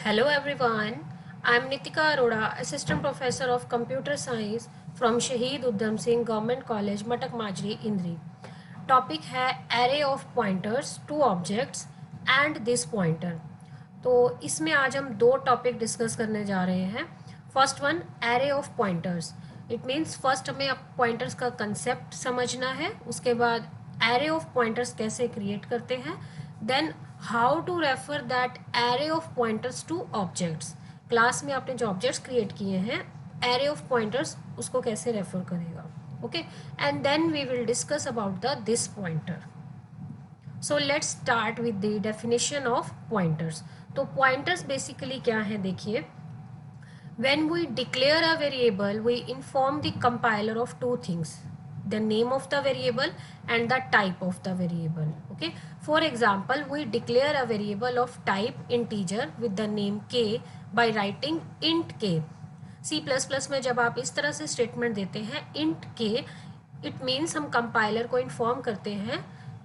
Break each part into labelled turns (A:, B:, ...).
A: Hello everyone, I am Nitika Arora, Assistant Professor of Computer Science from Shaheed Udham Singh Government College, Matak Majri, Indri. Topic है array of pointers to objects and this pointer. तो इसमें आज हम दो topic discuss करने जा रहे हैं। First one, array of pointers. It means first हमें अब पॉइंटर्स का कंसेप्ट समझना है, उसके बाद एरे ऑफ पॉइंटर्स कैसे क्रिएट करते हैं, then how to refer that array of pointers to objects. Class में आपने जो ऑब्जेक्ट्स क्रिएट किए हैं, एरे ऑफ पॉइंटर्स उसको कैसे रेफर करेगा, okay, and then we will discuss about the this pointer. So let's start with the definition of pointers. तो pointers basically क्या है, देखिए, when we declare a variable we inform the compiler of two things: the name of the variable and the type of the variable. Okay, for example, we declare a variable of type integer with the name k by writing int k. C++ में जब आप इस तरह से statement देते हैं int k, it means हम compiler को इन्फॉर्म करते हैं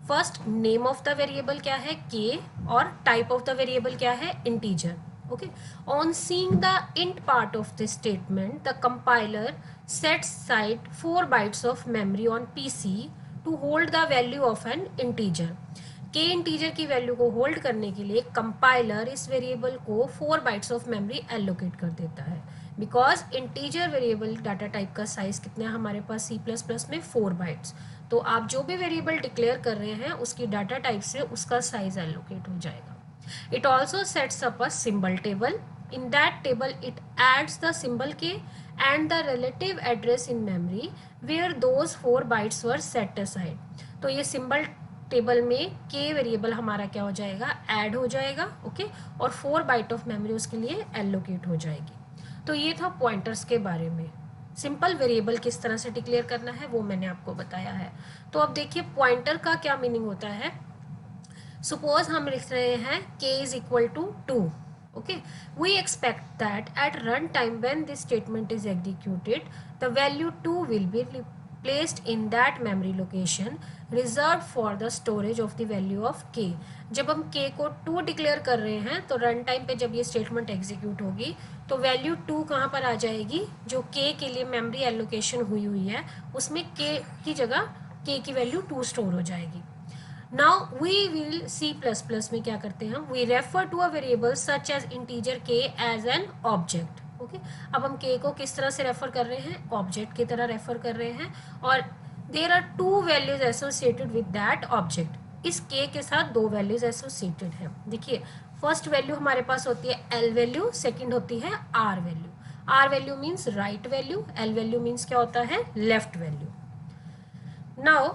A: first name of the variable क्या है k और टाइप ऑफ द वेरिएबल क्या है integer. Okay, on seeing the int part of the statement the compiler sets aside 4 bytes of memory on PC to hold the value of an integer. के integer की value को hold करने के लिए compiler इस variable को 4 bytes of memory allocate कर देता है, because integer variable data type का साइज कितना है हमारे पास C++ में 4 बाइट्स. तो आप जो भी वेरिएबल डिक्लेयर कर रहे हैं उसकी डाटा टाइप से उसका साइज एलोकेट हो जाएगा. It also sets up a symbol table. In that table it adds the symbol के and the relative address in memory where those 4 bytes were set aside. तो ये सिंबल टेबल में के variable हमारा क्या हो जाएगा, ऐड हो जाएगा. ओके, और 4 बाइट ऑफ मेमोरी उसके लिए एलोकेट हो जाएगी. तो ये था पॉइंटर्स के बारे में. सिंपल वेरिएबल किस तरह से डिक्लेयर करना है वो मैंने आपको बताया है. तो अब देखिए पॉइंटर का क्या मीनिंग होता है. सपोज हम लिख रहे हैं k is equal to 2. okay, we expect that at runtime when this statement is executed the value 2 will be placed in that memory location reserved for the storage of the value of k. जब हम k को 2 declare कर रहे हैं तो run time पे जब ये स्टेटमेंट एग्जीक्यूट होगी तो वैल्यू 2 कहाँ पर आ जाएगी, जो k के लिए मेमोरी एलोकेशन हुई है उसमें k की जगह k की वैल्यू 2 स्टोर हो जाएगी. Now we will C++ में क्या करते हैं, we refer to a variable such as integer k as an object. Okay, अब हम k को किस तरह से रेफर कर रहे हैं, ऑब्जेक्ट की तरह रेफर कर रहे हैं, और there are 2 values associated with that object. इस k के साथ 2 वैल्यूज एसोसिएटेड हैं. देखिए फर्स्ट वैल्यू हमारे पास होती है l वैल्यू, सेकंड होती है r value. r value means right value, l value means क्या होता है, left value. Now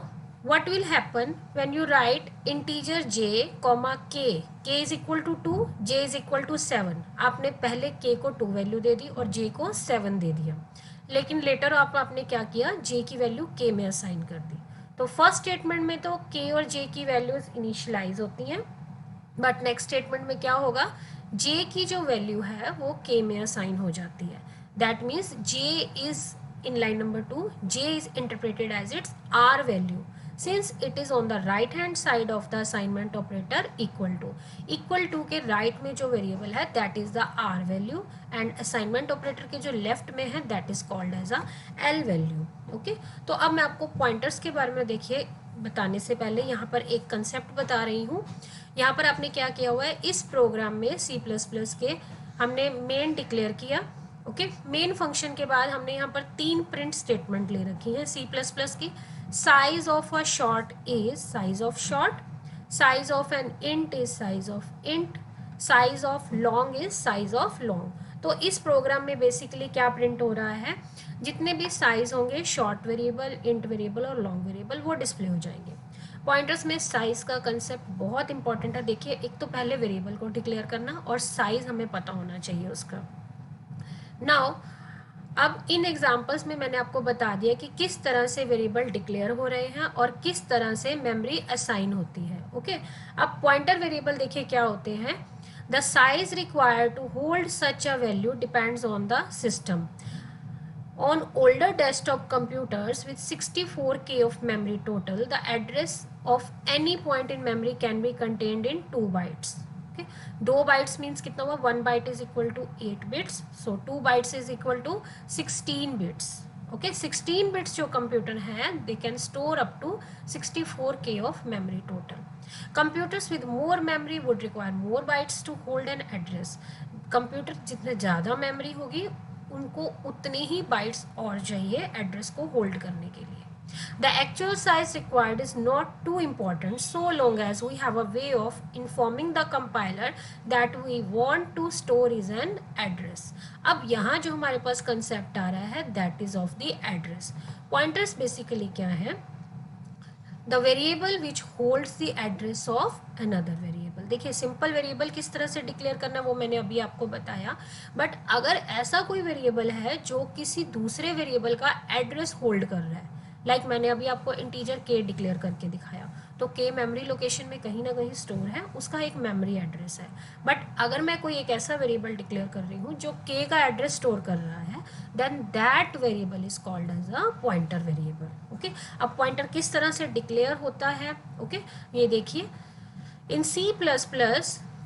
A: what will happen when you write integer j comma k, k is equal to 2, j is equal to 7. आपने पहले k को 2 value दे दी और j को 7 दे दिया, लेकिन लेटर आपने क्या किया, j की वैल्यू k में असाइन कर दी. तो फर्स्ट स्टेटमेंट में तो k और j की वैल्यूज इनिशियलाइज होती हैं, बट नेक्स्ट स्टेटमेंट में क्या होगा, j की जो वैल्यू है वो k में असाइन हो जाती है. That means j is in line number 2, j is interpreted as its r value since it is on the right hand side of the assignment operator equal to के right में जो variable है that is the r value and assignment operator के जो left में है that is called as a l value. okay, तो अब मैं आपको pointers के बारे में देखिए बताने से पहले यहाँ पर एक concept बता रही हूँ. यहाँ पर आपने क्या किया हुआ है, इस प्रोग्राम में C++ के हमने main डिक्लेयर किया. ओके, मेन फंक्शन के बाद हमने यहाँ पर 3 प्रिंट स्टेटमेंट ले रखी हैं C++ की. Size of a short is size of short, size of an int is size of int, size of long is size of long. तो इस प्रोग्राम में बेसिकली क्या प्रिंट हो रहा है, जितने भी साइज होंगे शॉर्ट वेरिएबल, इंट वेरिएबल और लॉन्ग वेरिएबल वो डिस्प्ले हो जाएंगे. पॉइंटर्स में साइज का कंसेप्ट बहुत इंपॉर्टेंट है. देखिए एक तो पहले वेरिएबल को डिक्लेयर करना और साइज हमें पता होना चाहिए उसका. नाउ अब इन एग्जांपल्स में मैंने आपको बता दिया कि किस तरह से वेरिएबल डिक्लेयर हो रहे हैं और किस तरह से मेमोरी असाइन होती है. ओके, अब पॉइंटर वेरिएबल देखिए क्या होते हैं. The size required to hold such a value depends on the system. On older desktop computers with 64K of memory total, the address of any point in memory can be contained in 2 bytes. Okay 2 bytes means कितना हुआ, 1 byte is equal to 8 bits, so 2 bytes is equal to 16 bits. Okay 16 bits जो computer हैं they can store up to 64K of memory total. Computers with more memory would require more bytes to hold an address. Computer जितने ज़्यादा memory होगी उनको उतने ही bytes और चाहिए address को होल्ड करने के लिए। The actual size required is not too important so long as we have a way of informing the compiler that we want to store is an address। अब यहाँ जो हमारे पास कंसेप्ट आ रहा है that is of the address। Pointers basically क्या है, the variable which holds the address of another variable। देखिए simple variable किस तरह से डिक्लेयर करना वो मैंने अभी आपको बताया, बट अगर ऐसा कोई वेरिएबल है जो किसी दूसरे वेरिएबल का एड्रेस होल्ड कर रहा है, लाइक मैंने अभी आपको इंटीजर k डिक्लेयर करके दिखाया, तो k मेमोरी लोकेशन में कहीं ना कहीं स्टोर है, उसका एक मेमोरी एड्रेस है। बट अगर मैं कोई एक ऐसा वेरिएबल डिक्लेयर कर रही हूँ जो k का एड्रेस स्टोर कर रहा है, then that variable is called as a pointer variable. Okay अब पॉइंटर किस तरह से डिक्लेयर होता है, ओके ये देखिए, इन C++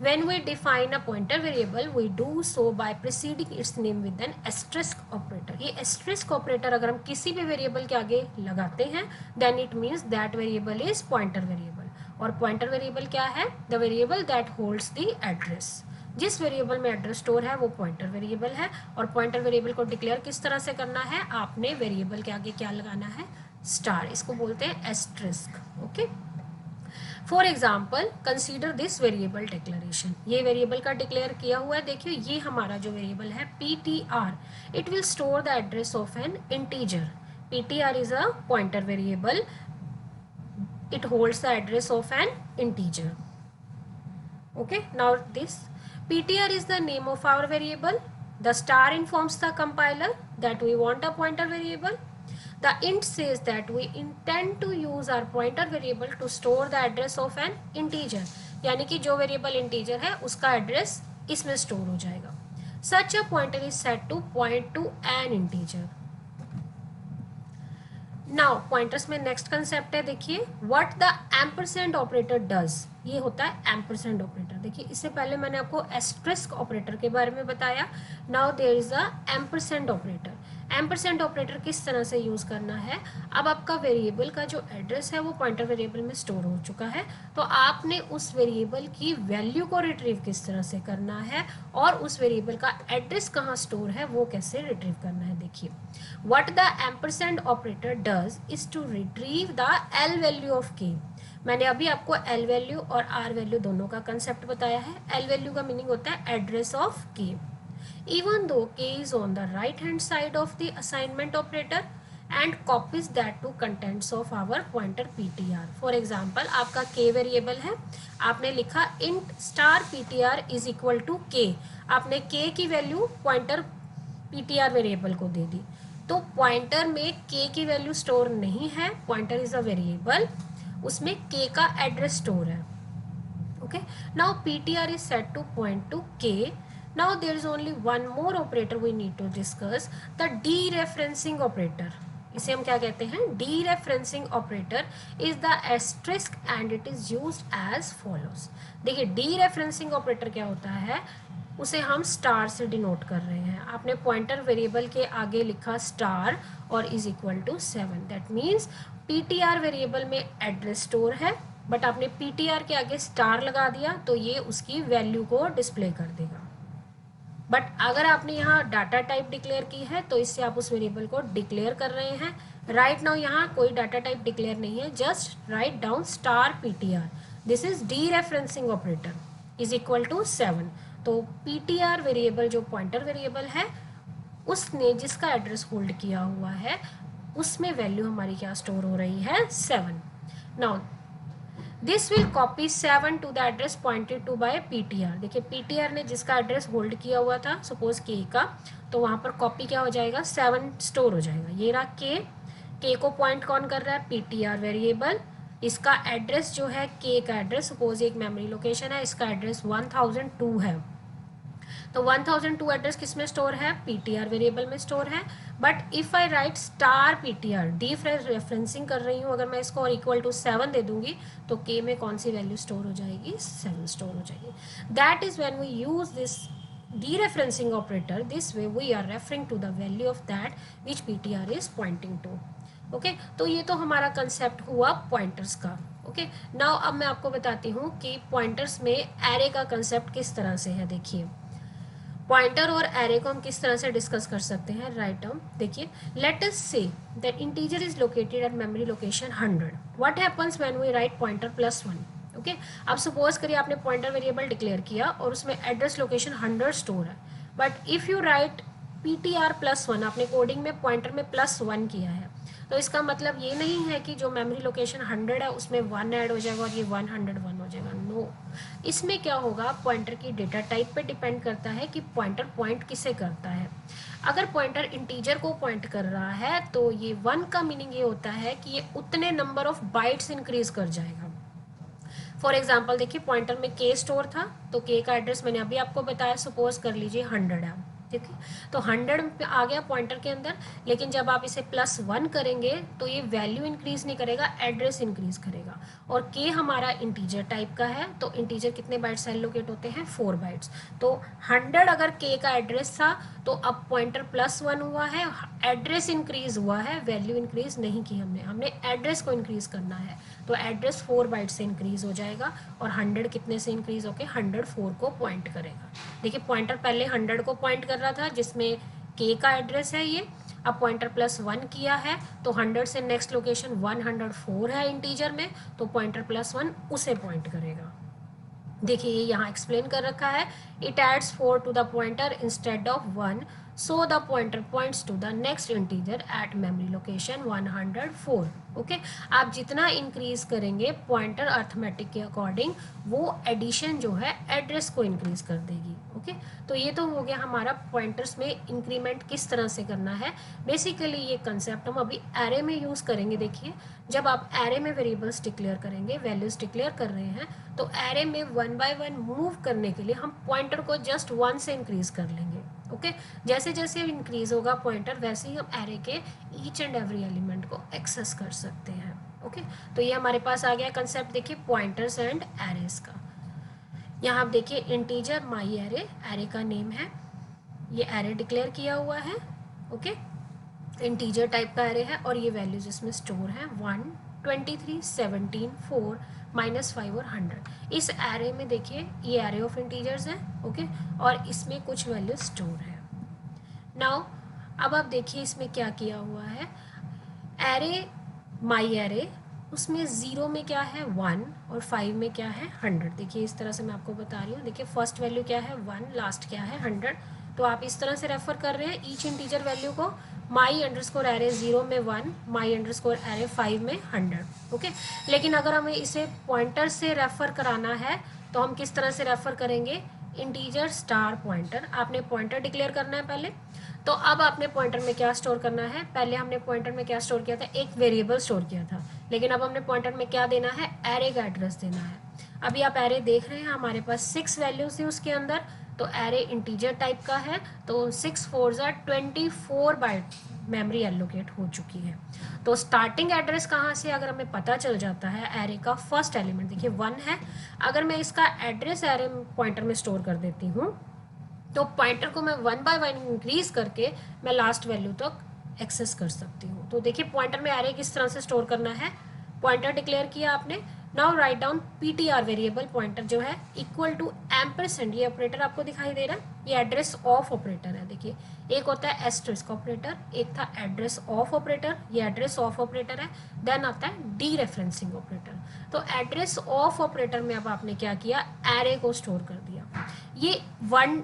A: when we define a pointer variable we do so by preceding its name with an asterisk operator। ये asterisk operator अगर हम किसी भी वेरिएबल के आगे लगाते हैं then it means that variable is pointer variable। और pointer variable क्या है, the variable that holds the address। जिस वेरिएबल में एड्रेस स्टोर है वो पॉइंटर वेरिएबल है। और पॉइंटर वेरिएबल को डिक्लेयर किस तरह से करना है, आपने वेरिएबल के आगे क्या लगाना है, स्टार, इसको बोलते हैं asterisk. Okay for example consider this variable declaration. ये वेरिएबल का डिक्लेयर किया हुआ है, देखिए ये हमारा जो वेरिएबल है PTR, it will store the address of an integer. PTR is a pointer variable, it holds the address of an integer। okay now this PTR is the name of our variable, the star informs the compiler that we want a pointer variable, the int says that we intend to use our pointer variable to store the address of an integer, यानी कि जो variable integer है उसका address इसमें store हो जाएगा। such a pointer is set to point to an integer। Now pointers में next concept है, देखिए what the ampersand operator does, ये होता है एम्परसेंड ऑपरेटर। देखिए इससे पहले मैंने आपको एस्ट्रिस्क ऑपरेटर के बारे में बताया, now there is a ampersand operator. Ampersand operator किस तरह से यूज करना है, अब आपका वेरिएबल का जो एड्रेस है वो पॉइंटर वेरिएबल में स्टोर हो चुका है, तो आपने उस वेरिएबल की वैल्यू को रिट्रीव किस तरह से करना है और उस वेरिएबल का एड्रेस कहाँ स्टोर है वो कैसे रिट्रीव करना है। देखिए what the ampersand operator does is to retrieve the L value of k. मैंने अभी आपको एल वैल्यू और आर वैल्यू दोनों का कंसेप्ट बताया है। एल वैल्यू का मीनिंग होता है एड्रेस ऑफ के। Even though k is on the right hand side of the assignment operator and copies that to contents of our pointer ptr। For example आपका k variable है, आपने लिखा int star ptr is equal to k, आपने k की value pointer ptr variable को दे दी, तो pointer में k की वैल्यू स्टोर नहीं है, पॉइंटर इज अ वेरिएबल, उसमें k का एड्रेस स्टोर है। Okay now ptr is set to point to k। Now there is only one more operator we need to discuss, the dereferencing operator। इसे हम क्या कहते हैं, dereferencing operator is the asterisk and it is used as follows। देखिए dereferencing operator क्या होता है, उसे हम स्टार से डिनोट कर रहे हैं। आपने पॉइंटर वेरिएबल के आगे लिखा स्टार और is equal to 7, that means PTR variable में एड्रेस स्टोर है, बट आपने पीटीआर के आगे स्टार लगा दिया तो ये उसकी वैल्यू को डिस्प्ले कर देगा। बट अगर आपने यहाँ डाटा टाइप डिक्लेयर की है तो इससे आप उस वेरिएबल को डिक्लेयर कर रहे हैं। राइट नाउ यहाँ कोई डाटा टाइप डिक्लेयर नहीं है, just write down star PTR, this is dereferencing operator is equal to 7। तो पीटीआर वेरिएबल जो पॉइंटर वेरिएबल है उसने जिसका एड्रेस होल्ड किया हुआ है उसमें वैल्यू हमारी क्या स्टोर हो रही है, 7। Now this will copy 7 to the address pointed to by PTR. देखिए पीटीआर ने जिसका एड्रेस होल्ड किया हुआ था सपोज के का, तो वहाँ पर कॉपी क्या हो जाएगा, 7 स्टोर हो जाएगा। ये रहा के को पॉइंट कौन कर रहा है, पीटीआर वेरिएबल, इसका एड्रेस जो है के का एड्रेस, सपोज एक मेमोरी लोकेशन है, इसका एड्रेस 1002 है, तो 1002 एड्रेस किस में स्टोर है, ptr वेरिएबल में स्टोर है। But if I right star ptr, D referencing कर रही हूँ, अगर मैं इसको और इक्वल टू 7 दे दूंगी तो k में कौन सी वैल्यू स्टोर हो जाएगी, 7 स्टोर हो जाएगी। That is when we use this dereferencing operator, this way we are referring to the value of that which ptr is pointing to। Okay तो ये तो हमारा कंसेप्ट हुआ पॉइंटर्स का। ओके नाउ अब मैं आपको बताती हूँ कि पॉइंटर्स में एरे का कंसेप्ट किस तरह से है। देखिए पॉइंटर और एरे को हम किस तरह से डिस्कस कर सकते हैं। राइट डाउन, देखिए let us say that integer is located at memory location 100। What happens when we write pointer +1। Okay अब सपोज करिए आपने पॉइंटर वेरिएबल डिक्लेयर किया और उसमें एड्रेस लोकेशन 100 स्टोर है, but if you write ptr +1, आपने coding में पॉइंटर में +1 किया है, तो इसका मतलब ये नहीं है कि जो मेमोरी लोकेशन 100 है उसमें 1 ऐड हो जाएगा और ये 101 हो जाएगा। नो, इसमें क्या होगा, पॉइंटर की डेटा टाइप पे डिपेंड करता है कि पॉइंटर पॉइंट किसे करता है। अगर पॉइंटर इंटीजर को पॉइंट कर रहा है तो ये 1 का मीनिंग ये होता है कि ये उतने नंबर ऑफ बाइट्स इंक्रीज कर जाएगा। फॉर एग्जाम्पल देखिए पॉइंटर में k स्टोर था, तो k का एड्रेस मैंने अभी आपको बताया, सपोज कर लीजिए 100 है, ठीक है, तो 100 आ गया पॉइंटर के अंदर, लेकिन जब आप इसे +1 करेंगे तो ये वैल्यू इंक्रीज नहीं करेगा, एड्रेस इंक्रीज करेगा। और k हमारा इंटीजर टाइप का है, तो इंटीजर कितने बाइट्स एलोकेट होते हैं, 4 बाइट्स। तो 100 अगर k का एड्रेस था तो अब पॉइंटर +1 हुआ है, एड्रेस इंक्रीज हुआ है, वैल्यू इंक्रीज नहीं की हमने एड्रेस को इंक्रीज करना है, तो एड्रेस 4 बाइट से इंक्रीज हो जाएगा और 100 कितने से इंक्रीज होके 104 को पॉइंट करेगा। देखिए पॉइंटर पहले 100 को पॉइंट कर रहा था जिसमें k का एड्रेस है ये, अब पॉइंटर +1 किया है तो 100 से नेक्स्ट लोकेशन 104 है इंटीजर में, तो पॉइंटर +1 उसे पॉइंट करेगा। देखिए ये यहाँ एक्सप्लेन कर रखा है, it adds 4 to the pointer instead of 1, so the pointer points to the next integer at memory location 104। Okay आप जितना इंक्रीज करेंगे पॉइंटर अर्थमेटिक के अकॉर्डिंग वो एडिशन जो है एड्रेस को इंक्रीज कर देगी। ओके तो ये तो हो गया हमारा पॉइंटर्स में इंक्रीमेंट किस तरह से करना है। बेसिकली ये कंसेप्ट हम अभी एरे में यूज़ करेंगे। देखिए जब आप एरे में वेरिएबल्स डिक्लेयर करेंगे, वैल्यूज डिक्लेयर कर रहे हैं, तो एरे में 1 बाय 1 मूव करने के लिए हम पॉइंटर को जस्ट 1 से इंक्रीज कर लेंगे। ओके जैसे जैसे इंक्रीज होगा पॉइंटर वैसे ही हम एरे के ईच एंड एवरी एलिमेंट को एक्सेस कर सकते हैं। ओके तो ये हमारे पास आ गया कंसेप्ट। देखिए पॉइंटर्स एंड एरेस का। यहाँ आप देखिए इंटीजर माई एरे, एरे का नेम है, ये एरे डिक्लेयर किया हुआ है। ओके इंटीजर टाइप का एरे है और ये वैल्यूज इसमें स्टोर है 1, 23, 17, 4, -5 और 100। इस एरे में देखिए ये एरे ऑफ इंटीजर्स है। ओके और इसमें कुछ वैल्यूज स्टोर है। नाउ अब आप देखिए इसमें क्या किया हुआ है, एरे माई एरे, उसमें 0 में क्या है 1 और 5 में क्या है 100। देखिए इस तरह से मैं आपको बता रही हूँ। देखिए फर्स्ट वैल्यू क्या है 1, लास्ट क्या है 100, तो आप इस तरह से रेफर कर रहे हैं ईच इंटीजर वैल्यू को। माई अंडरस्कोर एरे 0 में 1, माई अंडरस्कोर एरे 5 में 100। ओके लेकिन अगर हमें इसे पॉइंटर से रेफर कराना है तो हम किस तरह से रेफर करेंगे, इंटीजर स्टार पॉइंटर। आपने पॉइंटर डिक्लेयर करना है पहले, तो अब आपने पॉइंटर में क्या स्टोर करना है, पहले हमने पॉइंटर में क्या स्टोर किया था, एक वेरिएबल स्टोर किया था, लेकिन अब हमने पॉइंटर में क्या देना है, एरे का एड्रेस देना है। अभी आप एरे देख रहे हैं हमारे पास 6 वैल्यूज थी उसके अंदर, तो एरे इंटीजर टाइप का है, तो 6 4 24 बाइट मेमोरी एलोकेट हो चुकी है। तो स्टार्टिंग एड्रेस कहाँ से अगर हमें पता चल जाता है, एरे का फर्स्ट एलिमेंट देखिए 1 है, अगर मैं इसका एड्रेस एरे पॉइंटर में स्टोर कर देती हूँ तो पॉइंटर को मैं 1 बाय 1 इंक्रीज करके मैं लास्ट वैल्यू तक एक्सेस कर सकती हूँ। तो देखिए पॉइंटर में एरे किस तरह से स्टोर करना है, पॉइंटर डिक्लेयर किया आपने, now write down ptr variable pointer जो है इक्वल टू एम्परसेंड, ये ऑपरेटर आपको दिखाई दे रहा है, ये एड्रेस ऑफ ऑपरेटर है। देखिए एक होता है एस्टेरिस्क ऑपरेटर, एक था एड्रेस ऑफ ऑपरेटर, ये एड्रेस ऑफ ऑपरेटर है, देन आता है डी रेफरेंसिंग ऑपरेटर। तो एड्रेस ऑफ ऑपरेटर में अब आपने क्या किया, एरे को स्टोर कर दिया। ये वन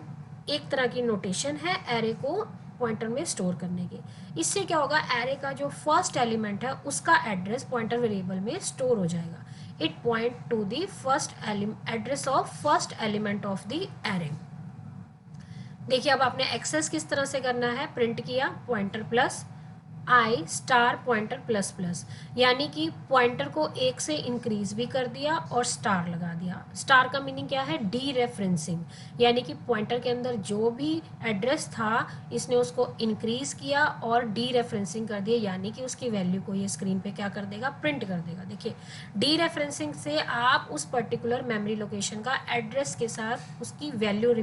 A: एक तरह की नोटेशन है एरे को पॉइंटर में स्टोर करने की। इससे क्या होगा, एरे का जो फर्स्ट एलिमेंट है उसका एड्रेस पॉइंटर वेरिएबल में स्टोर हो जाएगा। It point two the first address of first element of the array. देखिए अब आपने एक्सेस किस तरह से करना है, प्रिंट किया पॉइंटर प्लस आई स्टार पॉइंटर प्लस प्लस, यानी कि पॉइंटर को एक से इंक्रीज भी कर दिया और स्टार लगा दिया। स्टार का मीनिंग क्या है? डी रेफरेंसिंग, यानी कि पॉइंटर के अंदर जो भी एड्रेस था इसने उसको इंक्रीज किया और डी रेफरेंसिंग कर दिया, यानी कि उसकी वैल्यू को ये स्क्रीन पे क्या कर देगा? प्रिंट कर देगा। देखिए, डी रेफरेंसिंग से आप उस पर्टिकुलर मेमोरी लोकेशन का एड्रेस के साथ उसकी वैल्यू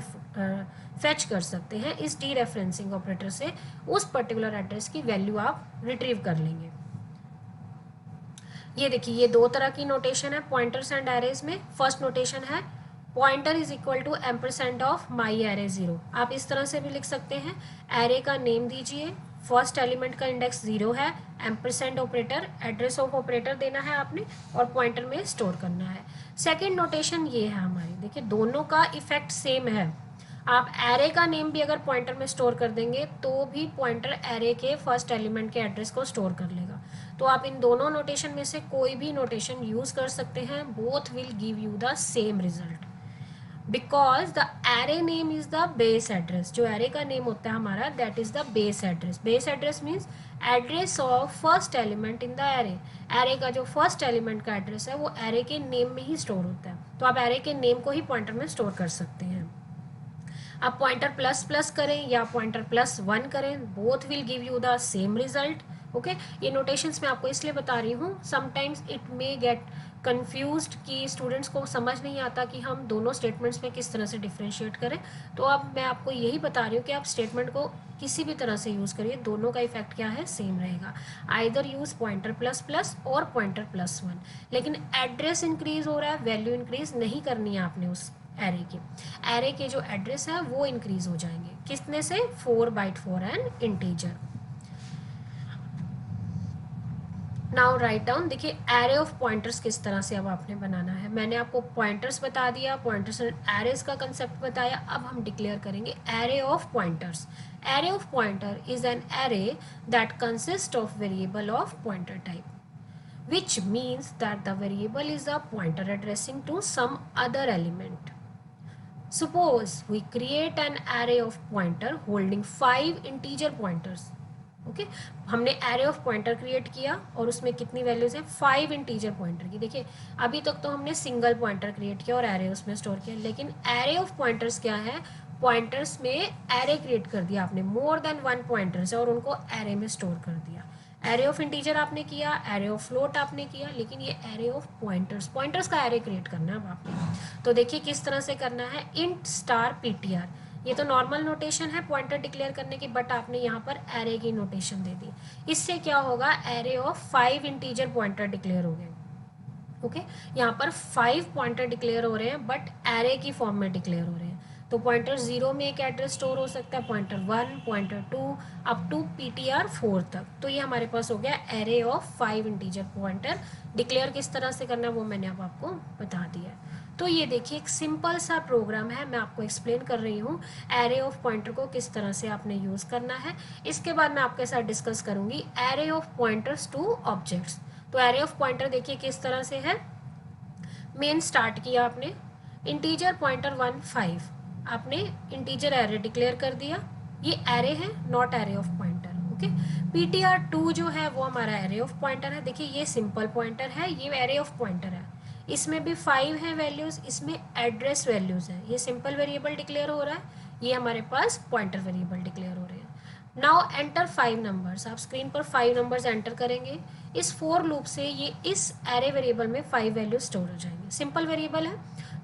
A: फेच कर सकते हैं। इस डी रेफरेंसिंग ऑपरेटर से उस पर्टिकुलर एड्रेस की वैल्यू आप रिट्रीव कर लेंगे। ये देखिए, ये दो तरह की नोटेशन है पॉइंटर्स एंड एरेज में। फर्स्ट नोटेशन है pointer is equal to ampersand of my array zero. आप इस तरह से भी लिख सकते हैं, एरे का नेम दीजिए, फर्स्ट एलिमेंट का इंडेक्स 0 है, ampersand operator, address of operator देना है आपने और पॉइंटर में स्टोर करना है। सेकेंड नोटेशन ये है हमारी, देखिए दोनों का इफेक्ट सेम है। आप एरे का नेम भी अगर पॉइंटर में स्टोर कर देंगे तो भी पॉइंटर एरे के फर्स्ट एलिमेंट के एड्रेस को स्टोर कर लेगा। तो आप इन दोनों नोटेशन में से कोई भी नोटेशन यूज कर सकते हैं, both will give you the same result, because the array name is the base address. जो एरे का नेम होता है हमारा, that is the base address. Base address means address of first element in the array. Array का जो first element का address है वो एरे के नेम में ही स्टोर होता है, तो आप एरे के नेम को ही पॉइंटर में स्टोर कर सकते हैं। आप पॉइंटर प्लस प्लस करें या पॉइंटर प्लस 1 करें, both will give you the same result. Okay, ये नोटेशंस मैं आपको इसलिए बता रही हूँ, sometimes it may gate confused कि स्टूडेंट्स को समझ नहीं आता कि हम दोनों स्टेटमेंट्स में किस तरह से डिफ्रेंशिएट करें। तो अब मैं आपको यही बता रही हूँ कि आप स्टेटमेंट को किसी भी तरह से यूज़ करिए, दोनों का इफेक्ट क्या है? सेम रहेगा। Either use pointer plus plus और पॉइंटर प्लस 1, लेकिन एड्रेस इंक्रीज हो रहा है, वैल्यू इंक्रीज नहीं करनी है आपने उस एरे के जो एड्रेस है वो इंक्रीज हो जाएंगे। कितने से? 4 byte for an integer. Now write down. देखिए, एरे ऑफ पॉइंटर्स किस तरह से अब आपने बनाना है। मैंने आपको पॉइंटर्स बता दिया, पॉइंटर्स एंड एरेज का कंसेप्ट बताया। अब हम डिक्लेयर करेंगे array of pointers. Array of pointer is an array that consist of variable of pointer type, which means that the variable is a pointer addressing to some other element. Suppose we create an array of pointer holding 5 integer pointers. Okay, हमने array of pointer create किया और उसमें कितनी values हैं? 5 integer pointer की। देखिए, अभी तक तो हमने सिंगल पॉइंटर क्रिएट किया और एरे उसमें स्टोर किया, लेकिन एरे ऑफ पॉइंटर्स क्या है? पॉइंटर्स में एरे क्रिएट कर दिया आपने, मोर देन 1 पॉइंटर्स है और उनको एरे में स्टोर कर दिया। एरे ऑफ इंटीजर आपने किया, एरे ऑफ फ्लोट आपने किया, लेकिन ये एरे ऑफ पॉइंटर्स, पॉइंटर्स का एरे क्रिएट करना है अब आपने। तो देखिए किस तरह से करना है, इंट स्टार पीटीआर। ये तो नॉर्मल नोटेशन है पॉइंटर डिक्लेयर करने की, बट आपने यहाँ पर एरे की नोटेशन दे दी। इससे क्या होगा? Array of 5 integer pointer declare हो गए। ओके, यहाँ पर 5 पॉइंटर डिक्लेयर हो रहे हैं बट एरे की फॉर्म में डिक्लेयर हो रहे हैं। तो पॉइंटर 0 में एक एड्रेस स्टोर हो सकता है, pointer 1, pointer 2 up to PTR 4 तक। तो ये हमारे पास हो गया array of 5 integer pointer. Declare किस तरह से करना है वो मैंने अब आपको बता दिया है। तो ये देखिए एक सिंपल सा प्रोग्राम है, मैं आपको एक्सप्लेन कर रही हूँ एरे ऑफ पॉइंटर को किस तरह से आपने यूज़ करना है। इसके बाद मैं आपके साथ डिस्कस करूँगी array of pointers to objects. तो एरे ऑफ पॉइंटर देखिए किस तरह से है। मेन स्टार्ट किया आपने, इंटीजर पॉइंटर 1 5, आपने इंटीजर एरे डिक्लेयर कर दिया। ये एरे है, not array of pointer. Okay, PTR 2 जो है वो हमारा एरे ऑफ पॉइंटर है। देखिए ये सिंपल पॉइंटर है, ये एरे ऑफ पॉइंटर है। इसमें भी 5 है वैल्यूज, इसमें एड्रेस वैल्यूज है। ये सिंपल वेरिएबल डिक्लेयर हो रहा है, ये हमारे पास पॉइंटर वेरिएबल डिक्लेयर हो रहे हैं। Now enter 5 numbers. आप स्क्रीन पर 5 नंबर्स एंटर करेंगे। इस फोर लूप से ये इस एरे वेरिएबल में 5 वैल्यूज स्टोर हो जाएंगे। सिंपल वेरिएबल है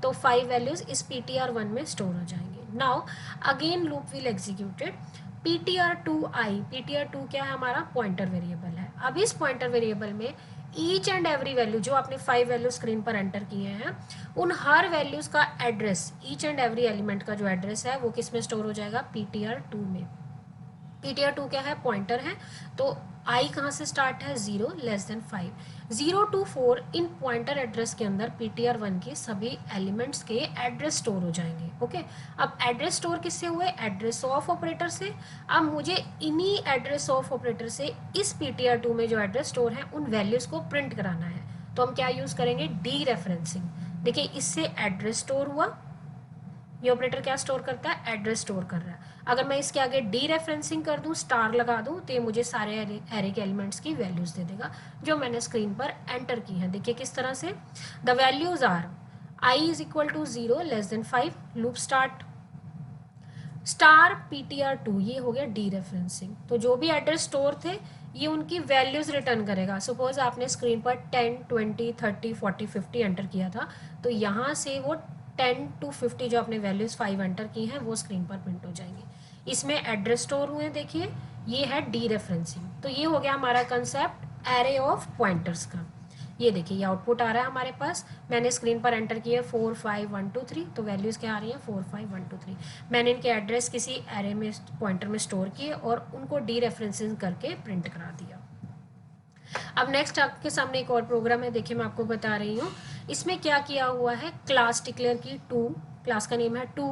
A: तो 5 वैल्यूज इस ptr1 में स्टोर हो जाएंगे। Now again loop will executed ptr2i। ptr2 क्या है? हमारा पॉइंटर वेरिएबल है। अब इस पॉइंटर वेरिएबल में ईच एंड एवरी वैल्यू जो आपने 5 वैल्यू स्क्रीन पर एंटर किए हैं, उन हर वैल्यूज का address, each and every element का जो एड्रेस है वो किस में स्टोर हो जाएगा? ptr2 में। ptr2 क्या है? पॉइंटर है। तो i कहाँ से स्टार्ट है? 0 less than 5। 0 to 4 in pointer address के अंदर ptr1 के सभी एलिमेंट्स के एड्रेस स्टोर हो जाएंगे। ओके, अब एड्रेस स्टोर किससे हुए? एड्रेस ऑफ ऑपरेटर से। अब मुझे इन्हीं एड्रेस ऑफ ऑपरेटर से इस ptr2 में जो एड्रेस स्टोर है उन वैल्यूज को प्रिंट कराना है। तो हम क्या यूज करेंगे? D referencing. देखिए इससे एड्रेस स्टोर हुआ, ये ऑपरेटर क्या स्टोर करता है, एड्रेस स्टोर कर रहा है। अगर मैं इसके आगे डी रेफरेंसिंग कर दूं, स्टार लगा दूं, तो ये मुझे सारे एरे के एलिमेंट्स की वैल्यूज दे देगा जो मैंने स्क्रीन पर एंटर की है। देखिए किस तरह से, the values are i is equal to 0 less than 5, loop start star PTR2, ये हो गया डी रेफरेंसिंग। तो जो भी एड्रेस स्टोर थे ये उनकी वैल्यूज रिटर्न करेगा। सपोज आपने स्क्रीन पर 10, 20, 30, 40, 50 एंटर किया था, तो यहाँ से वो 10 to 50 जो आपने वैल्यूज 5 एंटर की हैं वो स्क्रीन पर प्रिंट हो जाएंगी। इसमें एड्रेस स्टोर हुए, देखिए ये है डी रेफरेंसिंग। तो ये हो गया हमारा कंसेप्ट एरे ऑफ पॉइंटर्स का। ये देखिए ये आउटपुट आ रहा है हमारे पास, मैंने स्क्रीन पर एंटर किया 4, 5, 1, 2, 3, तो वैल्यूज क्या आ रही हैं 4, 5, 1, 2, 3। मैंने इनके एड्रेस किसी एरे में पॉइंटर में स्टोर किए और उनको डी रेफरेंसिंग करके प्रिंट करा दिया। अब नेक्स्ट आपके सामने एक और प्रोग्राम है, देखिए मैं आपको बता रही हूँ। इसमें क्या किया हुआ है, क्लास डिक्लेयर की 2, क्लास का नेम है 2,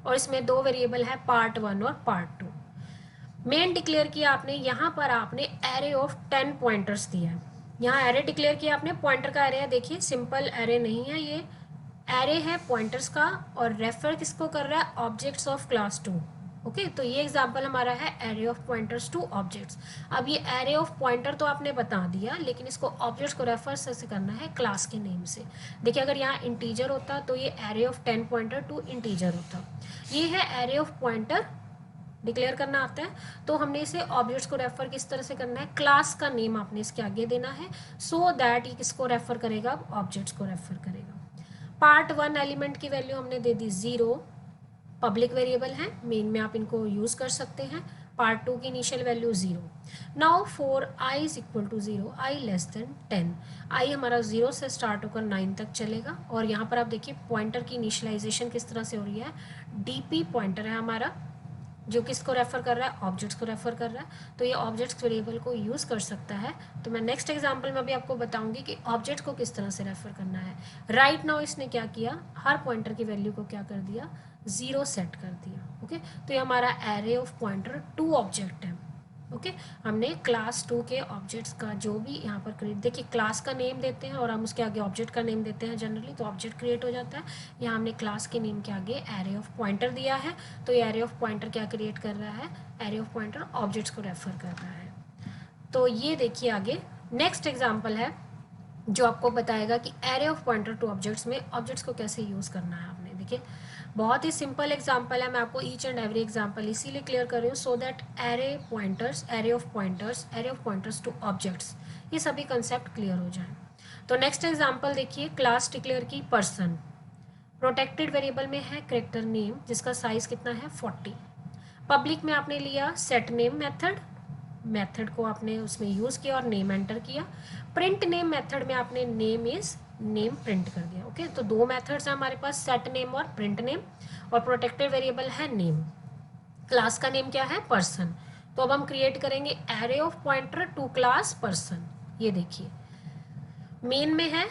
A: और इसमें दो वेरिएबल है पार्ट 1 और पार्ट 2। मेन डिक्लेयर किया आपने, यहाँ पर आपने एरे ऑफ 10 पॉइंटर्स दिया है। यहाँ एरे डिक्लेयर किया आपने, पॉइंटर का एरे है, देखिए सिंपल एरे नहीं है, ये एरे है पॉइंटर्स का, और रेफर किसको कर रहा है, ऑब्जेक्ट्स ऑफ क्लास 2। ओके, तो ये एग्जांपल हमारा है array of pointers to objects. अब ये एरे ऑफ पॉइंटर तो आपने बता दिया, लेकिन इसको ऑब्जेक्ट्स को रेफर से करना है क्लास के नेम से। देखिए अगर यहाँ इंटीजर होता तो ये array of 10 pointer to integer होता। ये है एरे ऑफ पॉइंटर, डिक्लेयर करना आता है, तो हमने इसे ऑब्जेक्ट्स को रेफर किस तरह से करना है, क्लास का नेम आपने इसके आगे देना है, सो दैट ये किसको रेफर करेगा, ऑब्जेक्ट्स को रेफर करेगा। पार्ट 1 एलिमेंट की वैल्यू हमने दे दी 0, पब्लिक वेरिएबल है, मेन में आप इनको यूज कर सकते हैं। पार्ट 2 की initial value 0। Now for i is equal to 0, i less than 10, i हमारा 0 से स्टार्ट होकर 9 तक चलेगा। और यहाँ पर आप देखिए पॉइंटर की इनिशियलाइजेशन किस तरह से हो रही है, डीपी पॉइंटर है हमारा, जो किसको रेफर कर रहा है, ऑब्जेक्ट्स को रेफर कर रहा है, तो ये ऑब्जेक्ट्स वेरिएबल को यूज़ कर सकता है। तो मैं नेक्स्ट एग्जांपल में भी आपको बताऊंगी कि ऑब्जेक्ट को किस तरह से रेफर करना है। राइट नाउ इसने क्या किया, हर पॉइंटर की वैल्यू को क्या कर दिया, 0 सेट कर दिया। ओके, तो ये हमारा एरे ऑफ पॉइंटर 2 ऑब्जेक्ट है। ओके, हमने क्लास 2 के ऑब्जेक्ट्स का जो भी यहाँ पर क्रिएट, देखिए क्लास का नेम देते हैं और हम उसके आगे ऑब्जेक्ट का नेम देते हैं जनरली, तो ऑब्जेक्ट क्रिएट हो जाता है। यहाँ हमने क्लास के नेम के आगे एरे ऑफ पॉइंटर दिया है, तो ये एरे ऑफ पॉइंटर क्या क्रिएट कर रहा है, एरे ऑफ पॉइंटर ऑब्जेक्ट्स को रेफर कर रहा है। तो ये देखिए आगे नेक्स्ट एग्जाम्पल है जो आपको बताएगा कि array of pointer two objects में ऑब्जेक्ट्स को कैसे यूज़ करना है आपने। देखिए बहुत ही सिंपल एग्जांपल है, मैं आपको ईच एंड एवरी एग्जांपल इसीलिए क्लियर कर रही हूँ so that array of pointers to objects, ये सभी कंसेप्ट क्लियर हो जाए। तो नेक्स्ट एग्जांपल देखिए, क्लास डिक्लेयर की पर्सन, प्रोटेक्टेड वेरिएबल में है कैरेक्टर नेम जिसका साइज कितना है 40। पब्लिक में आपने लिया सेट नेम मेथड को आपने उसमें यूज़ किया और नेम एंटर किया। प्रिंट नेम मेथड में आपने नेम इज नेम प्रिंट कर दिया। ओके, तो दो मेथड्स हैं हमारे पास, सेट नेम और प्रिंट नेम, और प्रोटेक्टेड वेरिएबल है नेम, क्लास का नेम क्या है पर्सन। तो अब हम क्रिएट करेंगे array of pointer to class person. ये देखिए मेन में है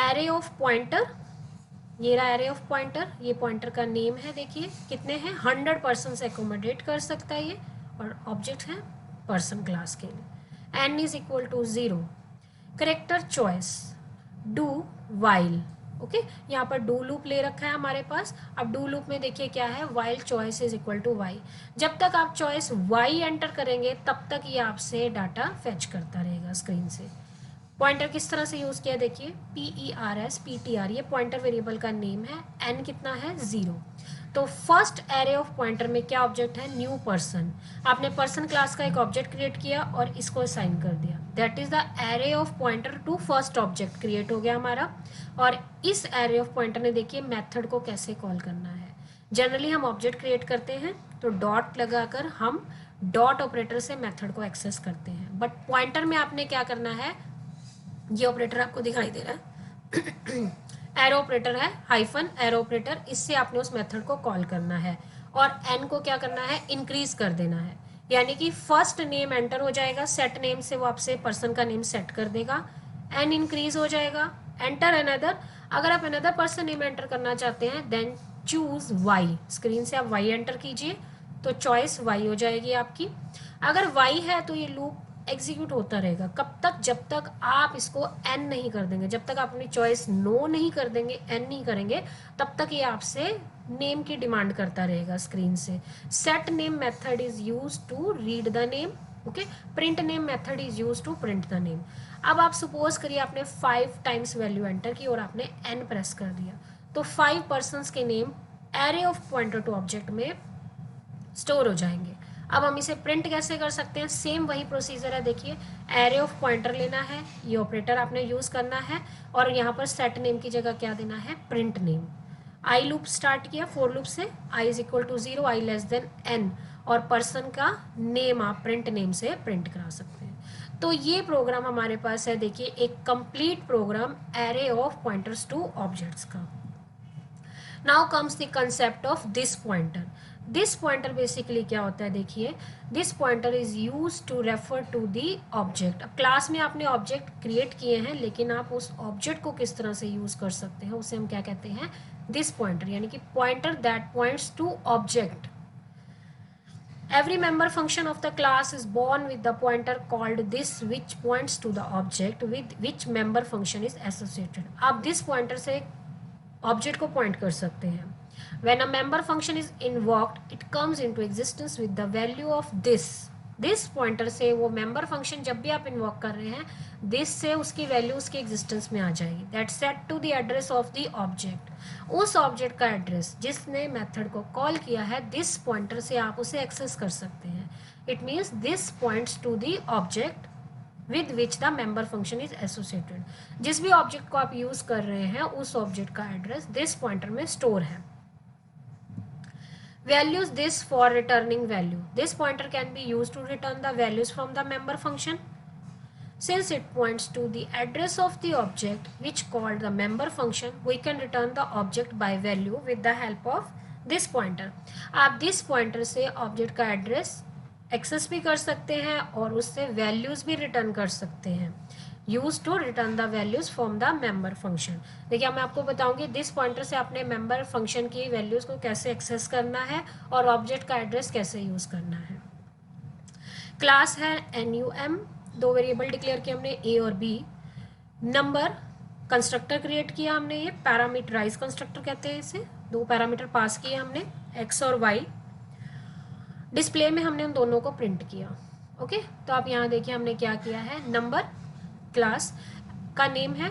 A: एरे ऑफ पॉइंटर, ये रहा एरे ऑफ पॉइंटर, ये पॉइंटर का नेम है, देखिए कितने हैं 100 पर्सन से एकोमोडेट कर सकता है ये, और ऑब्जेक्ट है पर्सन क्लास के लिए। n is equal to 0, character choice, do while. Okay, यहाँ पर डू लूप ले रखा है हमारे पास। अब डू लूप में देखिए क्या है, while choice is equal to y. जब तक आप चॉइस वाई एंटर करेंगे तब तक ये आपसे डाटा फेच करता रहेगा स्क्रीन से। पॉइंटर किस तरह से यूज किया, देखिए PERS ये पॉइंटर वेरिएबल का नेम है, n कितना है 0। तो फर्स्ट एरे ऑफ पॉइंटर में क्या ऑब्जेक्ट है, न्यू पर्सन। आपने पर्सन क्लास का एक ऑब्जेक्ट क्रिएट किया और इसको असाइन कर दिया, that is the array of pointer to first object create हो गया हमारा। और इस एरे ऑफ पॉइंटर ने देखिए मेथड को कैसे कॉल करना है। जनरली हम ऑब्जेक्ट क्रिएट करते हैं तो डॉट लगाकर हम डॉट ऑपरेटर से मेथड को एक्सेस करते हैं, बट पॉइंटर में आपने क्या करना है, ये ऑपरेटर आपको दिखाई दे रहा है एरो ऑपरेटर है, हाइफन एरो ऑपरेटर, इससे आपने उस मेथड को कॉल करना है और n को क्या करना है, इंक्रीज कर देना है। यानी कि फर्स्ट नेम एंटर हो जाएगा, सेट नेम से वो आपसे पर्सन का नेम सेट कर देगा, n इंक्रीज हो जाएगा, एंटर अनदर। अगर आप अनदर पर्सन नेम एंटर करना चाहते हैं देन चूज y, स्क्रीन से आप y एंटर कीजिए तो चॉइस y हो जाएगी आपकी। अगर y है तो ये लूप एग्जीक्यूट होता रहेगा, कब तक, जब तक आप इसको n नहीं कर देंगे, जब तक आप अपनी चॉइस नो नहीं कर देंगे, n नहीं करेंगे, तब तक ये आपसे नेम की डिमांड करता रहेगा स्क्रीन से। Set name method is use to read the name, okay. Print name method is use to print the name. अब आप सपोज करिए आपने 5 टाइम्स वैल्यू एंटर की और आपने n प्रेस कर दिया, तो 5 पर्सन्स के name array of pointer to object में स्टोर हो जाएंगे। अब हम इसे प्रिंट कैसे कर सकते हैं, सेम वही प्रोसीजर है। देखिए, एरे ऑफ पॉइंटर लेना है, ये ऑपरेटर आपने यूज करना है, और यहाँ पर सेट नेम की जगह क्या देना है, print name. I loop start किया फॉर लूप से, i is equal to 0, i less than n, और पर्सन का नेम आप प्रिंट नेम से प्रिंट करा सकते हैं। तो ये प्रोग्राम हमारे पास है, देखिए एक complete program array of pointers to objects का। Now comes the concept of this pointer. This pointer basically क्या होता है, देखिए this pointer is use to refer to the object. अब क्लास में आपने ऑब्जेक्ट क्रिएट किए हैं, लेकिन आप उस ऑब्जेक्ट को किस तरह से यूज कर सकते हैं, उसे हम क्या कहते हैं, दिस पॉइंटर, यानी कि pointer that points to object. Every member function of the class is born with the pointer called this, which points to the object with which member function is associated. आप this pointer से object को point कर सकते हैं। When a member function is invoked, it comes into existence with the value of this. This pointer से वो member function जब भी आप इन्वॉक कर रहे हैं, दिस से उसकी वैल्यू उसके एग्जिस्टेंस में आ जाएगी। That set to the address of the object. उस ऑब्जेक्ट का एड्रेस जिसने मेथड को कॉल किया है, दिस पॉइंटर से आप उसे एक्सेस कर सकते हैं। It means this points to the object with which the member function is associated. जिस भी ऑब्जेक्ट को आप यूज कर रहे हैं, उस ऑब्जेक्ट का एड्रेस दिस पॉइंटर में स्टोर है। Values this for returning value. This pointer can be used to return the values from the member function. Since it points to the address of the object which called the member function, we can return the object by value with the help of this pointer. आप this pointer से object का address access भी कर सकते हैं और उससे values भी return कर सकते हैं। Use to return the values from the member function. देखिए, मैं आपको बताऊंगी दिस पॉइंटर से अपने मेंबर फंक्शन की वैल्यूज को कैसे एक्सेस करना है और ऑब्जेक्ट का एड्रेस कैसे यूज करना है। क्लास है NUM, 2 वेरिएबल डिक्लेयर किए हमने, A और B। नंबर कंस्ट्रक्टर क्रिएट किया हमने, ये पैरामीटराइज कंस्ट्रक्टर कहते हैं इसे। 2 पैरामीटर पास किए हमने, X और Y। डिस्प्ले में हमने उन दोनों को प्रिंट किया। ओके, तो आप यहाँ देखिए हमने क्या किया है, नंबर क्लास का नेम है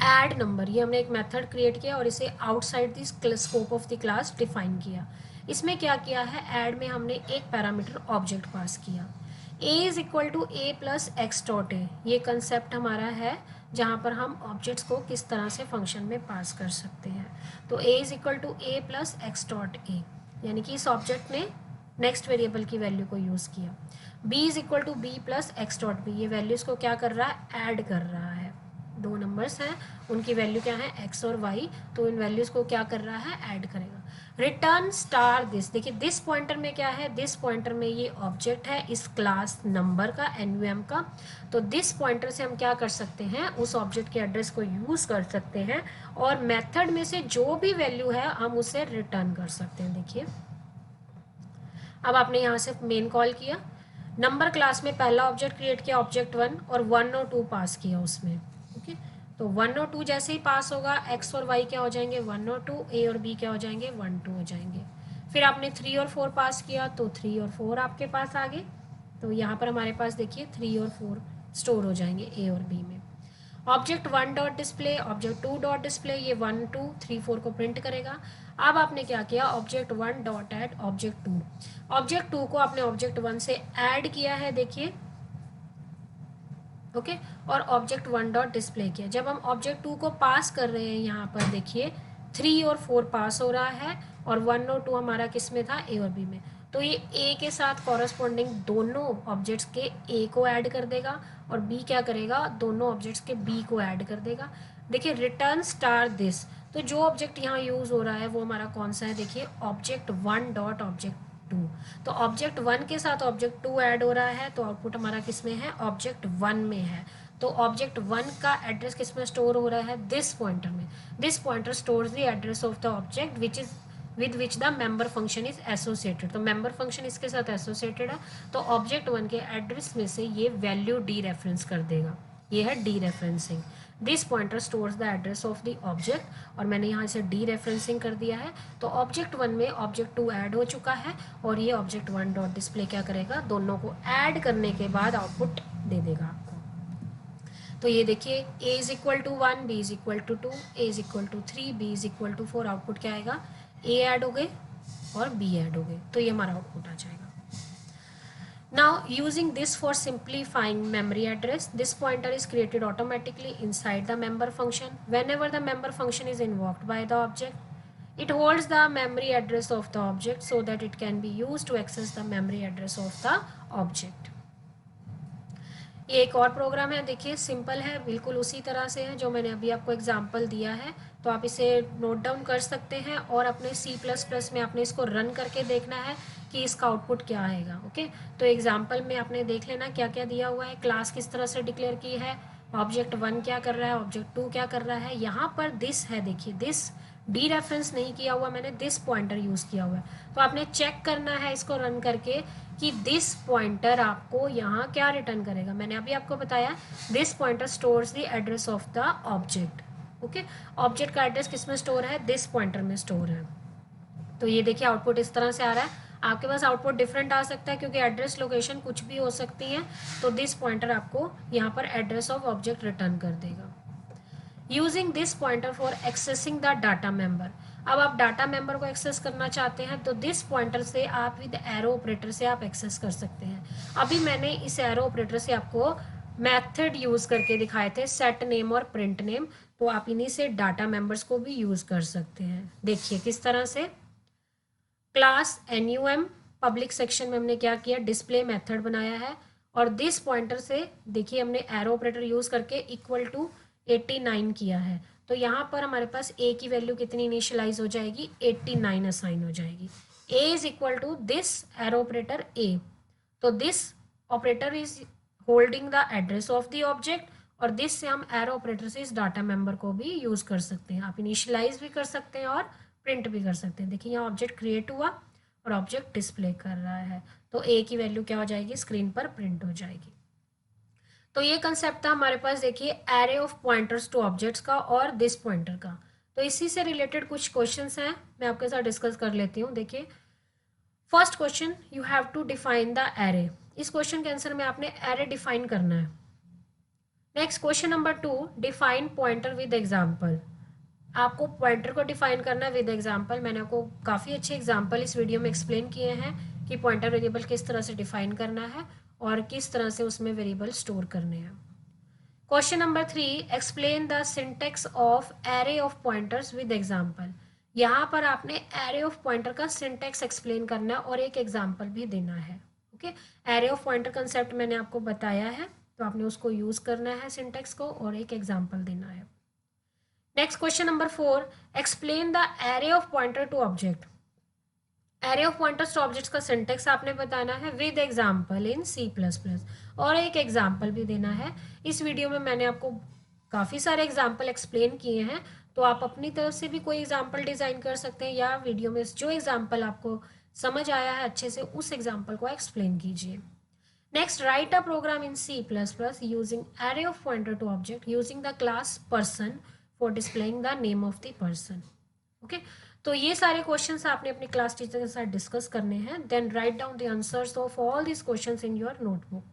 A: ऐड नंबर, ये हमने एक मेथड क्रिएट किया और इसे outside the scope of the class define किया। इसमें क्या किया है, ऐड में हमने एक पैरामीटर ऑब्जेक्ट पास किया। a is equal to a plus x dot a, ये कंसेप्ट हमारा है जहाँ पर हम ऑब्जेक्ट्स को किस तरह से फंक्शन में पास कर सकते हैं। तो a is equal to a plus x dot a, यानी कि इस ऑब्जेक्ट ने नेक्स्ट वेरिएबल की वैल्यू को यूज़ किया। b is equal to b plus x dot b, ये वैल्यूज़ को क्या कर रहा है, ऐड कर रहा है। 2 नंबर्स हैं, उनकी वैल्यू क्या है, x और y, तो इन वैल्यूज़ को क्या कर रहा है, ऐड करेगा। रिटर्न स्टार दिस, देखिए दिस पॉइंटर में क्या है, दिस पॉइंटर में ये ऑब्जेक्ट है इस क्लास नंबर का, NUM का। तो दिस पॉइंटर से हम क्या कर सकते हैं, उस ऑब्जेक्ट के एड्रेस को यूज़ कर सकते हैं और मेथड में से जो भी वैल्यू है हम उसे रिटर्न कर सकते हैं। देखिए, अब आपने यहाँ से मेन कॉल किया, नंबर क्लास में पहला ऑब्जेक्ट क्रिएट किया ऑब्जेक्ट 1 और 1 और 2 पास किया उसमें। ओके, तो 1 और 2 जैसे ही पास होगा, x और y क्या हो जाएंगे, 1 और 2, a और b क्या हो जाएंगे, 1 2 हो जाएंगे। फिर आपने 3 और 4 पास किया, तो 3 और 4 आपके पास आ गए। तो यहाँ पर हमारे पास देखिए 3 और 4 स्टोर हो जाएंगे a और b में। Object 1 dot display, object 2 dot display, ये 1 2 3 4 को प्रिंट करेगा। अब आपने क्या किया, object 1 dot add object 2, object 2 को आपने ऑब्जेक्ट 1 से ऐड किया है, देखिए। ओके, और ऑब्जेक्ट 1 डॉट डिस्प्ले किया। जब हम ऑब्जेक्ट 2 को पास कर रहे हैं, यहाँ पर देखिए 3 और 4 पास हो रहा है और 1 और 2 हमारा किस में था, a और b में। तो ये a के साथ कॉरस्पॉन्डिंग दोनों ऑब्जेक्ट्स के a को ऐड कर देगा और b क्या करेगा, दोनों ऑब्जेक्ट्स के b को ऐड कर देगा। देखिए, रिटर्न स्टार दिस, तो जो ऑब्जेक्ट यहाँ यूज हो रहा है वो हमारा कौन सा है, देखिए ऑब्जेक्ट 1 डॉट ऑब्जेक्ट 2। तो ऑब्जेक्ट 1 के साथ ऑब्जेक्ट 2 ऐड हो रहा है, तो आउटपुट हमारा किस में है, ऑब्जेक्ट 1 में है। तो ऑब्जेक्ट 1 का एड्रेस किस में स्टोर हो रहा है, दिस पॉइंटर में। This pointer stores the address of the object which is with which the member function is associated. तो मेंबर फंक्शन इसके साथ एसोसिएटेड है, तो ऑब्जेक्ट 1 के एड्रेस में से ये वैल्यू डी रेफरेंस कर देगा। ये है D referencing. This pointer stores the address of the object, और मैंने यहाँ से डी रेफरेंसिंग कर दिया है। तो ऑब्जेक्ट 1 में ऑब्जेक्ट 2 ऐड हो चुका है और ये ऑब्जेक्ट 1 डॉट डिस्प्ले क्या करेगा, दोनों को ऐड करने के बाद आउटपुट दे देगा आपको। तो ये देखिए a is equal to 1, b is equal to 2, a is equal to 3, b is equal to 4, output क्या आएगा, a ऐड हो गए और b ऐड हो गए, तो ये हमारा आउटपुट आ जाएगा। Now using this for simplifying memory address, this pointer is created automatically inside the member function. Whenever the member function is invoked by the object, it holds the memory address of the object so that it can be used to access the memory address of the object. ये एक और programme है, देखिए simple है, बिल्कुल उसी तरह से है जो मैंने अभी आपको एग्जांपल दिया है, तो आप इसे नोट डाउन कर सकते हैं और अपने C++ में आपने इसको रन करके देखना है कि इसका आउटपुट क्या आएगा। ओके, तो एग्जांपल में आपने देख लेना क्या क्या दिया हुआ है, क्लास किस तरह से डिक्लेयर की है, ऑब्जेक्ट 1 क्या कर रहा है, ऑब्जेक्ट 2 क्या कर रहा है। यहाँ पर दिस है, देखिए दिस डी रेफरेंस नहीं किया हुआ मैंने, दिस पॉइंटर यूज़ किया हुआ है। तो आपने चेक करना है इसको रन करके कि दिस पॉइंटर आपको यहाँ क्या रिटर्न करेगा। मैंने अभी आपको बताया this pointer stores the address of the object. Okay, object का एड्रेस किस में स्टोर है, दिस पॉइंटर में स्टोर है। तो ये देखिए आउटपुट इस तरह से आ रहा है। आपके पास आउटपुट डिफरेंट आ सकता है क्योंकि एड्रेस लोकेशन कुछ भी हो सकती है। तो दिस पॉइंटर आपको यहाँ पर एड्रेस ऑफ ऑब्जेक्ट रिटर्न कर देगा। Using this pointer for accessing the data member, अब आप डाटा मेंबर को एक्सेस करना चाहते हैं तो दिस पॉइंटर से आप विद एरो ऑपरेटर से आप एक्सेस कर सकते हैं। अभी मैंने इस एरो ऑपरेटर से आपको मेथड यूज करके दिखाए थे, सेट नेम और प्रिंट नेम, तो आप इन्हीं से डाटा मेंबर्स को भी यूज कर सकते हैं। देखिए किस तरह से, क्लास NUM पब्लिक सेक्शन में हमने क्या किया, डिस्प्ले मेथड बनाया है और दिस पॉइंटर से देखिए हमने एरो ऑपरेटर यूज करके इक्वल टू 89 किया है। तो यहाँ पर हमारे पास a की वैल्यू कितनी इनिशियलाइज हो जाएगी, 89 असाइन हो जाएगी। a is equal to this arrow operator a, तो this operator is holding the address of the object और दिस से हम एरो ऑपरेटर से इस डाटा मेंबर को भी यूज कर सकते हैं। आप इनिशियलाइज भी कर सकते हैं और प्रिंट भी कर सकते हैं। देखिए यहाँ ऑब्जेक्ट क्रिएट हुआ और ऑब्जेक्ट डिस्प्ले कर रहा है, तो a की वैल्यू क्या हो जाएगी, स्क्रीन पर प्रिंट हो जाएगी। तो ये कंसेप्ट था हमारे पास, देखिए array of pointers to objects का और दिस पॉइंटर का। तो इसी से रिलेटेड कुछ क्वेश्चंस हैं, मैं आपके साथ डिस्कस कर लेती हूँ। देखिए first question, you have to define the array. इस क्वेश्चन के आंसर में आपने एरे डिफाइन करना है। Next question number 2, define pointer with example. आपको पॉइंटर को डिफाइन करना है विद एग्जाम्पल। मैंने आपको काफ़ी अच्छे एग्जाम्पल इस वीडियो में एक्सप्लेन किए हैं कि पॉइंटर वेरिएबल किस तरह से डिफाइन करना है और किस तरह से उसमें वेरिएबल स्टोर करने हैं। Question number 3, explain the syntax of array of pointers with example. यहाँ पर आपने एरे ऑफ पॉइंटर का सिंटेक्स एक्सप्लेन करना है और एक एग्जाम्पल भी देना है। Okay, array of pointer concept मैंने आपको बताया है, तो आपने उसको यूज करना है सिंटेक्स को और एक एग्जाम्पल देना है। Next question number 4, explain the array of pointer to object. Array of pointers to objects का सिंटेक्स आपने बताना है विद एग्जाम्पल इन C++ और एक एग्जाम्पल भी देना है। इस वीडियो में मैंने आपको काफ़ी सारे एग्जाम्पल एक्सप्लेन किए हैं, तो आप अपनी तरफ से भी कोई एग्जाम्पल डिज़ाइन कर सकते हैं या वीडियो में जो एग्जाम्पल आपको समझ आया है अच्छे से उस एग्जाम्पल को एक्सप्लेन कीजिए। Next, write a program in C++ using array of pointer to object using the class person for displaying the name of the person. Okay, तो ये सारे क्वेश्चंस आपने अपनी क्लास टीचर के साथ डिस्कस करने हैं। Then write down the answers of all this questions in your notebook.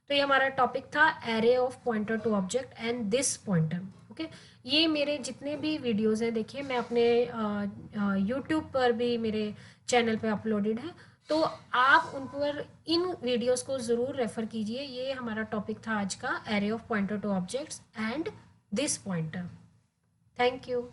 A: तो ये हमारा टॉपिक था array of pointer to object and this pointer. Okay, ये मेरे जितने भी वीडियोस हैं देखिए मैं अपने यूट्यूब पर भी मेरे चैनल पे अपलोडेड है, तो आप उन पर इन वीडियोस को ज़रूर रेफ़र कीजिए। ये हमारा टॉपिक था आज का, array of pointer to objects and this pointer. Thank you.